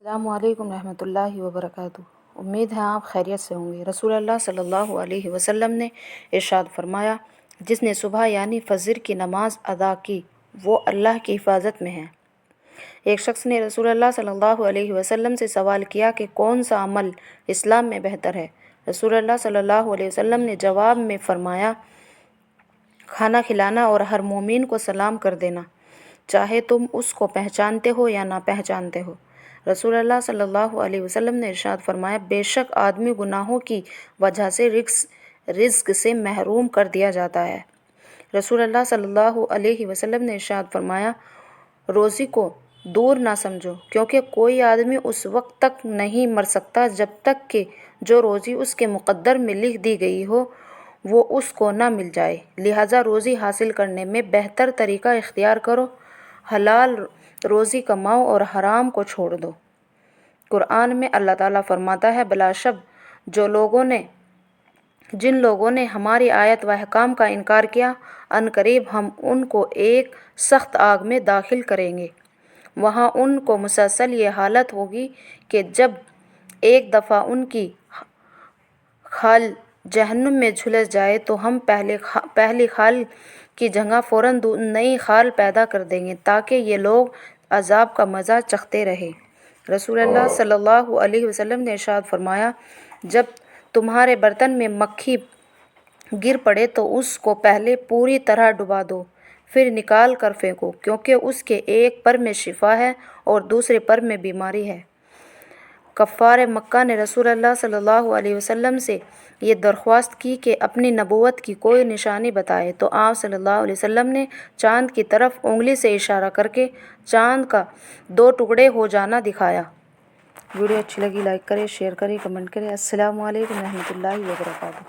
السلام علیکم رحمۃ اللہ وبرکاتہ۔ امید ہے آپ خیریت سے ہوں گے۔ رسول اللہ صلی اللہ علیہ وسلم نے ارشاد فرمایا، جس نے صبح یعنی فجر کی نماز ادا کی وہ اللہ کی حفاظت میں ہے۔ ایک شخص نے رسول اللہ صلی اللہ علیہ وسلم سے سوال کیا کہ کون سا عمل اسلام میں بہتر ہے؟ رسول اللہ صلی اللہ علیہ وسلم نے جواب میں فرمایا، کھانا کھلانا اور ہر مومن کو سلام کر دینا، چاہے تم اس کو پہچانتے ہو یا نہ پہچانتے ہو۔ رسول اللہ صلی اللہ علیہ وسلم نے ارشاد فرمایا، بے شک آدمی گناہوں کی وجہ سے رزق سے محروم کر دیا جاتا ہے۔ رسول اللہ صلی اللہ علیہ وسلم نے ارشاد فرمایا، روزی کو دور نہ سمجھو، کیونکہ کوئی آدمی اس وقت تک نہیں مر سکتا جب تک کہ جو روزی اس کے مقدر میں لکھ دی گئی ہو وہ اس کو نہ مل جائے۔ لہٰذا روزی حاصل کرنے میں بہتر طریقہ اختیار کرو، حلال روزی کماؤ اور حرام کو چھوڑ دو۔ قرآن میں اللہ تعالیٰ فرماتا ہے، بلا شک جن لوگوں نے ہماری آیت و احکام کا انکار کیا، عنقریب ہم ان کو ایک سخت آگ میں داخل کریں گے، وہاں ان کو مسلسل یہ حالت ہوگی کہ جب ایک دفعہ ان کی کھال جہنم میں جھلس جائے تو ہم پہلی کھال کی جگہ فوراً نئی کھال پیدا کر دیں گے تاکہ یہ لوگ عذاب کا مزہ چکھتے رہیں۔ رسول اللہ صلی اللہ علیہ وسلم نے ارشاد فرمایا، جب تمہارے برتن میں مکھی گر پڑے تو اس کو پہلے پوری طرح ڈبا دو، پھر نکال کر پھینکو، کیونکہ اس کے ایک پر میں شفا ہے اور دوسرے پر میں بیماری ہے۔ کفار مکہ نے رسول اللہ صلی اللہ علیہ وسلم سے یہ درخواست کی کہ اپنی نبوت کی کوئی نشانی بتائے، تو آپ صلی اللہ علیہ وسلم نے چاند کی طرف انگلی سے اشارہ کر کے چاند کا 2 ٹکڑے ہو جانا دکھایا۔ ویڈیو اچھی لگی لائک کریں، شیئر کریں، کمنٹ کریں۔ السلام علیکم رحمۃ اللہ وبرکاتہ۔